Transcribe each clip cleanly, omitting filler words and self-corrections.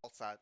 All set.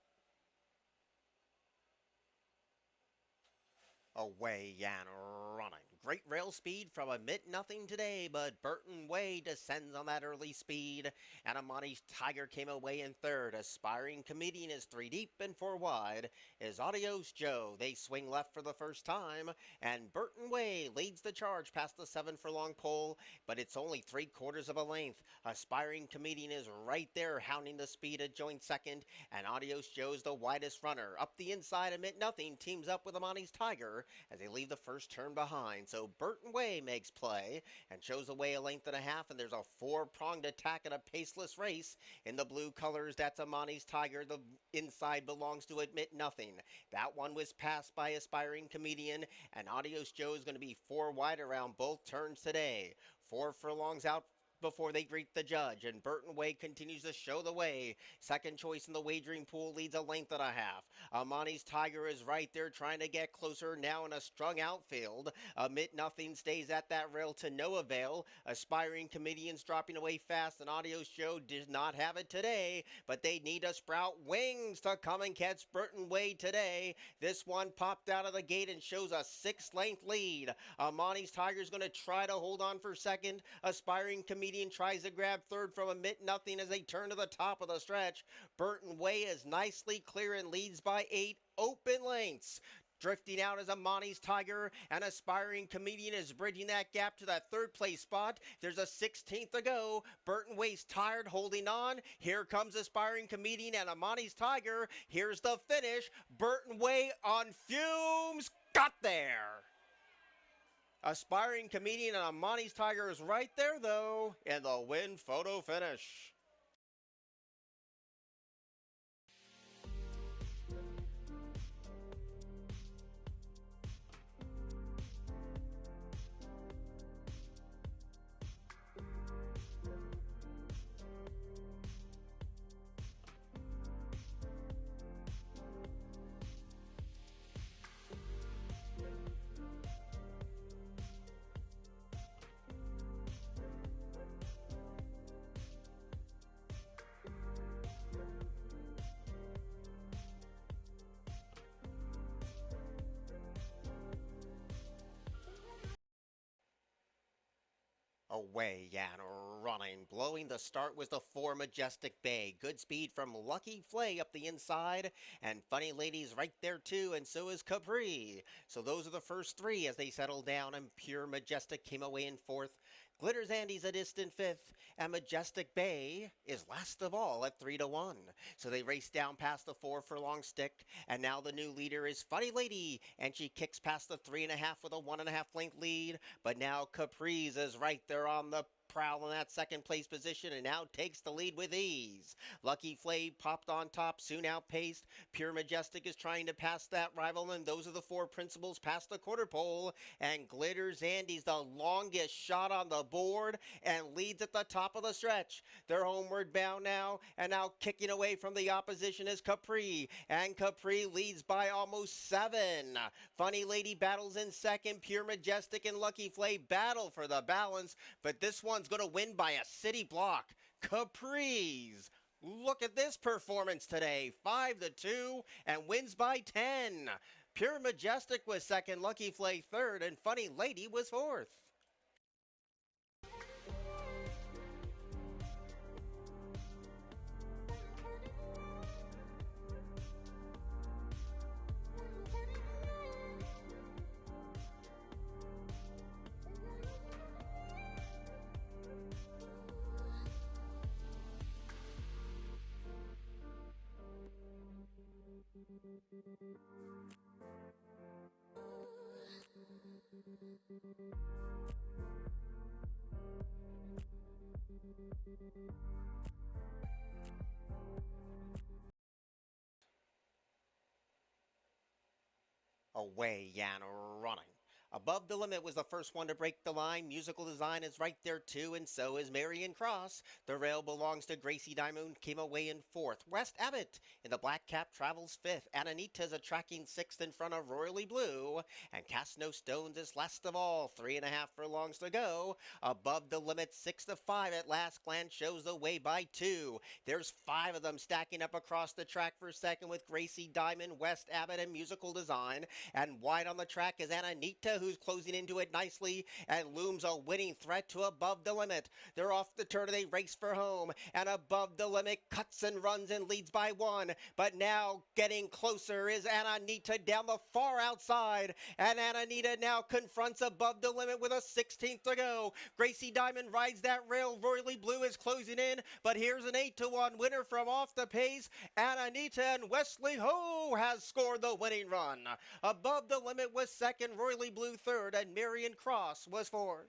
Away and running. Great rail speed from a mid-nothing today, but Burton Way descends on that early speed. And Amani's Tiger came away in third. Aspiring Comedian is three deep and four wide. Is Adios Joe. They swing left for the first time. And Burton Way leads the charge past the 7 furlong pole, but it's only 3/4 of a length. Aspiring Comedian is right there, hounding the speed at joint second. And Adios Joe's the widest runner. Up the inside, amid nothing, teams up with Amani's Tiger as they leave the first turn behind. So Burton Way makes play and shows away a length and a half, and there's a four-pronged attack in a paceless race. In the blue colors, that's Amani's Tiger. The inside belongs to Admit Nothing. That one was passed by Aspiring Comedian, and Adios Joe is going to be four wide around both turns today. 4 furlongs out before they greet the judge, and Burton Way continues to show the way. Second choice in the wagering pool leads a length and a half. Amani's Tiger is right there trying to get closer now in a strung outfield. Amid nothing stays at that rail to no avail. Aspiring Comedians dropping away fast, and Audio Show did not have it today, but they need to sprout wings to come and catch Burton Way today. This one popped out of the gate and shows a 6-length lead. Amani's Tiger is going to try to hold on for second. Aspiring Comedian tries to grab third from Admit Nothing as they turn to the top of the stretch. Burton Way is nicely clear and leads by 8 open lengths. Drifting out is Amani's Tiger, and Aspiring Comedian is bridging that gap to that third place spot. There's a 16th to go. Burton Way's tired, holding on. Here comes Aspiring Comedian and Amani's Tiger. Here's the finish. Burton Way on fumes. Got there. Aspiring Comedian and Amani's Tiger is right there, though, in the win photo finish. Away and running. Blowing the start was the 4 Majestic Bay. Good speed from Lucky Flay up the inside. And Funny Lady's right there too, and so is Capri. So those are the first three as they settle down, and Pure Majestic came away in fourth. Glitters Andy's a distant fifth, and Majestic Bay is last of all at 3-1. So they race down past the 4 furlong stick, and now the new leader is Funny Lady, and she kicks past the 3.5 with a 1.5 length lead. But now Capri's is right there on the prowl in that second place position and now takes the lead with ease. Lucky Flay popped on top, soon outpaced. Pure Majestic is trying to pass that rival, and those are the four principals past the quarter pole. And Glitters Andy's the longest shot on the board and leads at the top of the stretch. They're homeward bound now, and now kicking away from the opposition is Capri, and Capri leads by almost 7. Funny Lady battles in second. Pure Majestic and Lucky Flay battle for the balance, but this one's going to win by a city block. Capri's. Look at this performance today. 5-2 and wins by 10. Pure Majestic was second, Lucky Flay third, and Funny Lady was fourth. Away and running. Above the Limit was the first one to break the line. Musical design is right there too, and so is Marion Cross. The rail belongs to Gracie Diamond, came away in fourth. West Abbott in the black cap travels fifth. Anaita's a tracking sixth in front of Royally Blue. And Cast No Stones is last of all. 3.5 furlongs to go. Above the Limit, 6-5 at last glance shows the way by two. There's 5 of them stacking up across the track for second with Gracie Diamond, West Abbott, and Musical Design. And wide on the track is Anaita, who's closing into it nicely and looms a winning threat to Above the Limit. They're off the turn and they race for home. And Above the Limit cuts and runs and leads by 1. But now getting closer is Anaita down the far outside. And Anaita now confronts Above the Limit with a 16th to go. Gracie Diamond rides that rail. Royally Blue is closing in. But here's an 8-1 winner from off the pace. Anaita and Wesley Ho has scored the winning run. Above the Limit was second, Royally Blue third, and Marion Cross was fourth.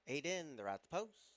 Eight in, they're at the post.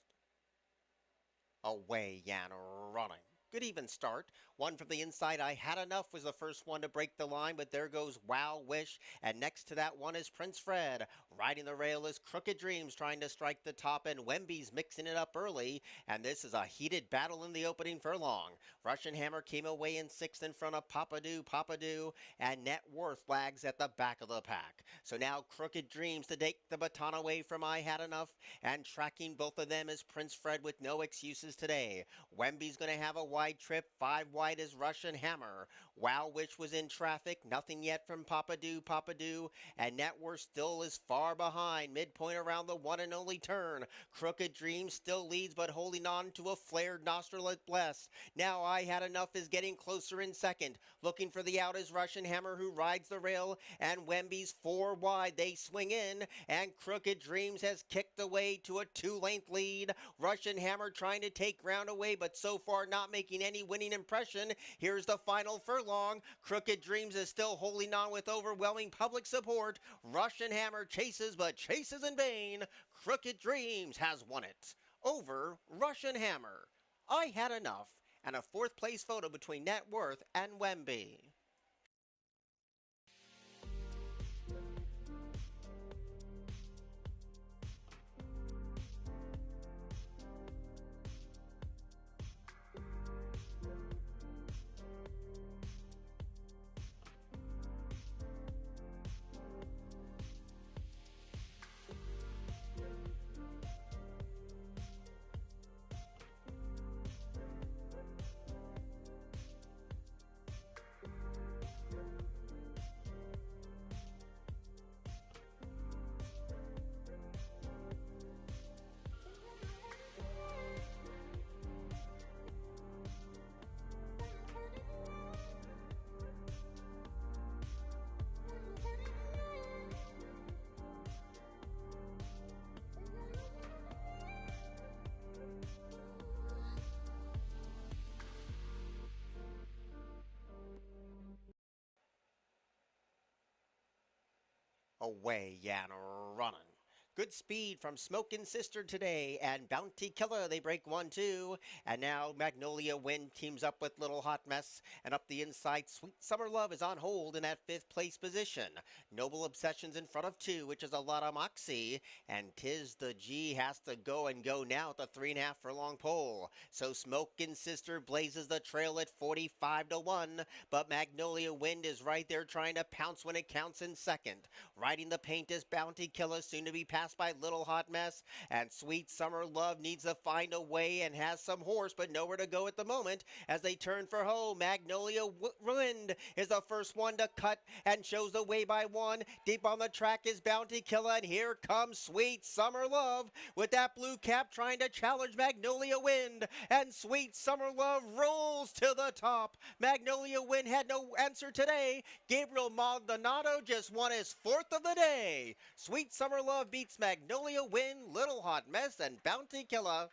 Away Yan running. Good even start. One from the inside, I Had Enough, was the first one to break the line, but there goes Wow Wish. And next to that one is Prince Fred. Riding the rail is Crooked Dreams trying to strike the top, and Wemby's mixing it up early. And this is a heated battle in the opening furlong. Russian Hammer came away in sixth in front of Papadoo, and Net Worth lags at the back of the pack. So now Crooked Dreams to take the baton away from I Had Enough, and tracking both of them is Prince Fred with no excuses today. Wemby's going to have a wide trip. 5 wide is Russian Hammer. Wow Wish was in traffic. Nothing yet from Papadoo, and Net Worth still is far behind. Midpoint around the one and only turn. Crooked Dreams still leads, but holding on to a flared nostril at Bless. Now I Had Enough is getting closer in second. Looking for the out is Russian Hammer, who rides the rail, and Wemby's 4 wide. They swing in, and Crooked Dreams has kicked away to a 2-length lead. Russian Hammer trying to take ground away, but so far not making any winning impression. Here's the final furlong. Crooked Dreams is still holding on with overwhelming public support. Russian Hammer chases, but chases in vain. Crooked Dreams has won it over Russian Hammer. I Had Enough, and a 4th place photo between Net Worth and Wemby. Away Yan running. Good speed from Smokin' Sister today, and Bounty Killer, they break 1-2. And now Magnolia Wind teams up with Little Hot Mess, and up the inside, Sweet Summer Love is on hold in that fifth place position. Noble Obsessions in front of 2, which is a lot of moxie, and Tis the G has to go and go now at the 3.5 furlong pole. So Smokin' Sister blazes the trail at 45-1, but Magnolia Wind is right there trying to pounce when it counts in second. Riding the paint is Bounty Killer, soon to be passed by Little Hot Mess, and Sweet Summer Love needs to find a way and has some horse but nowhere to go at the moment as they turn for home. Magnolia Wind is the first one to cut and shows the way by 1. Deep on the track is Bounty Killer, and here comes Sweet Summer Love with that blue cap trying to challenge Magnolia Wind, and Sweet Summer Love rolls to the top. Magnolia Wind had no answer today. Gabriel Maldonado just won his 4th of the day. Sweet Summer Love beats Magnolia Wind, Little Hot Mess, and Bounty Killer.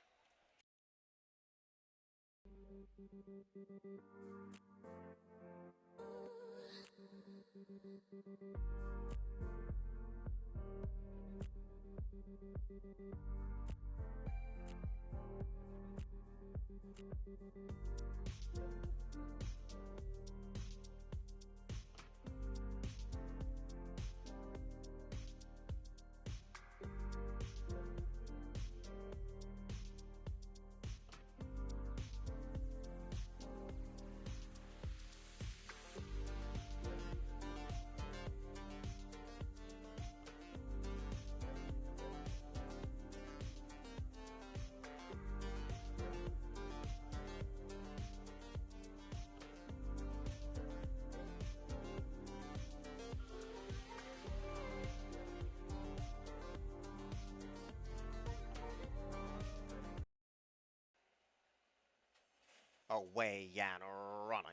Away and running.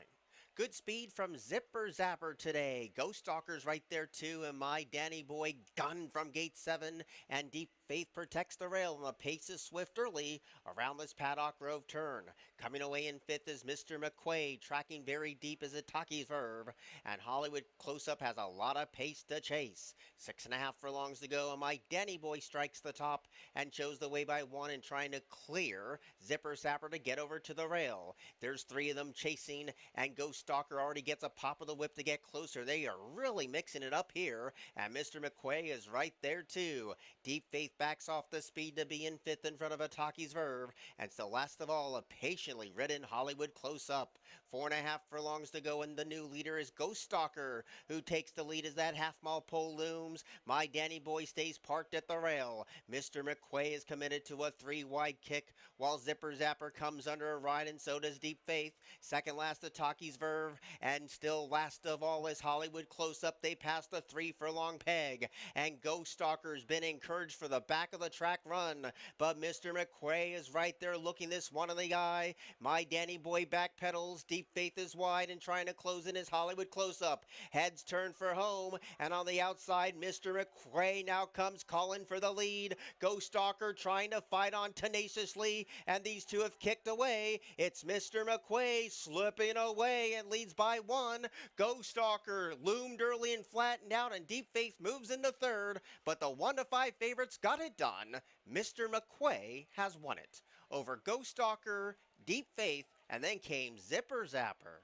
Good speed from Zipper Zapper today. Ghost Stalker's right there too, and my Danny Boy gun from gate 7, and Deep Faith protects the rail, and the pace is swift early around this Paddock Grove turn. Coming away in 5th is Mr. McQuay, tracking very deep as Itaki's Verve, and Hollywood Close-Up has a lot of pace to chase. 6.5 furlongs to go, and my Danny Boy strikes the top and shows the way by 1 and trying to clear Zipper Zapper to get over to the rail. There's 3 of them chasing, and Ghost Stalker already gets a pop of the whip to get closer. They are really mixing it up here, and Mr. McQuay is right there too. Deep Faith backs off the speed to be in 5th in front of Itaki's Verve, and so last of all, a patiently ridden Hollywood Close-Up. 4.5 furlongs to go, and the new leader is Ghost Stalker, who takes the lead as that half-mile pole looms. My Danny Boy stays parked at the rail. Mr. McQuay is committed to a 3-wide kick, while Zipper Zapper comes under a ride, and so does Deep Faith. Second last, Itaki's Verve, and still last of all is Hollywood Close-Up. They pass the 3 furlong peg, and Ghost Stalker's been encouraged for the back of the track run, but Mr. McQuay is right there looking this one in the eye. My Danny Boy backpedals. Deep Faith is wide and trying to close in his Hollywood Close-Up. Heads turn for home, and on the outside, Mr. McQuay now comes calling for the lead. Ghost Stalker trying to fight on tenaciously, and these two have kicked away. It's Mr. McQuay slipping away and leads by 1. Ghost Stalker loomed early and flattened out, and Deep Faith moves into 3rd, but the 1-5 favorites got it done. Mr. McQuay has won it over Ghost Stalker, Deep Faith, and then came Zipper Zapper.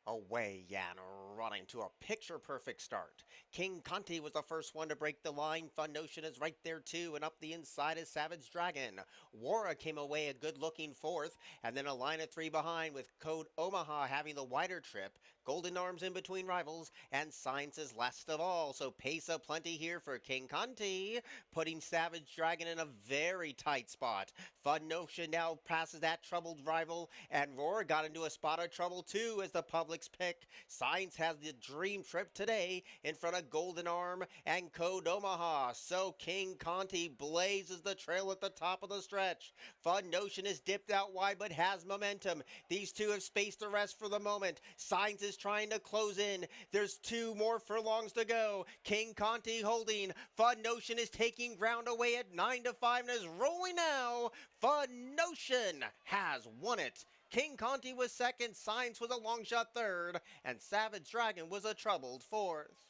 Away and running to a picture-perfect start. King Conti was the first one to break the line. Fun Notion is right there too, and up the inside is Savage Dragon. Wara came away a good-looking fourth, and then a line of three behind with Code Omaha having the wider trip. Golden Arms in between rivals, and Science is last of all. So pace aplenty here for King Conti, putting Savage Dragon in a very tight spot. Fun Notion now passes that troubled rival, and Roar got into a spot of trouble too as the public's pick. Science has the dream trip today in front of Golden Arm and Code Omaha. So King Conti blazes the trail at the top of the stretch. Fun Notion is dipped out wide but has momentum. These two have spaced the rest for the moment. Science is trying to close in. There's 2 more furlongs to go. King Conti holding. Fun Notion is taking ground away at 9-5 and is rolling now. Fun Notion has won it. King Conti was second, Science was a long shot third, and Savage Dragon was a troubled fourth.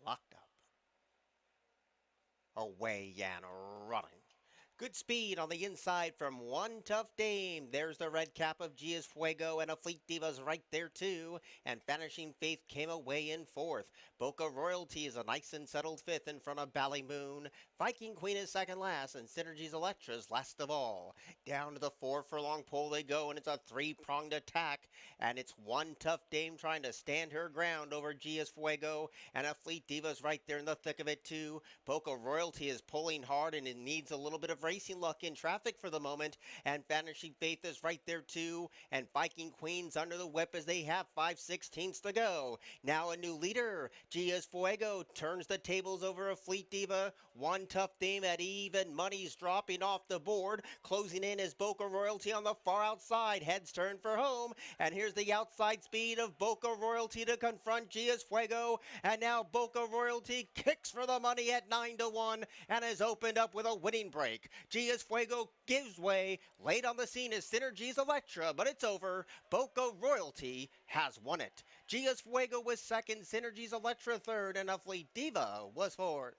Locked up. Away and running. Good speed on the inside from One Tough Dame. There's the red cap of Gia's Fuego, and a Fleet Diva's right there too. And Vanishing Faith came away in fourth. Boka Royalty is a nice and settled fifth in front of Bally Moon. Viking Queen is second last, and Synergy's Electra's last of all. Down to the 4 furlong pole they go, and it's a 3-pronged attack. And it's One Tough Dame trying to stand her ground over Gia's Fuego, and a Fleet Diva's right there in the thick of it too. Boka Royalty is pulling hard, and it needs a little bit of racing luck in traffic for the moment, and Vanishing Faith is right there too, and Viking Queen's under the whip as they have 5/16 to go. Now a new leader, Gia's Fuego turns the tables over a Fleet Diva. One Tough Dame at even money's dropping off the board. Closing in is Boka Royalty on the far outside. Heads turn for home, and here's the outside speed of Boka Royalty to confront Gia's Fuego, and now Boka Royalty kicks for the money at 9-1 and has opened up with a winning break. Gia's Fuego gives way. Late on the scene is Synergy's Electra, but it's over. Boka Royalty has won it. Gia's Fuego was second, Synergy's Electra third, and a Fleet Diva was fourth.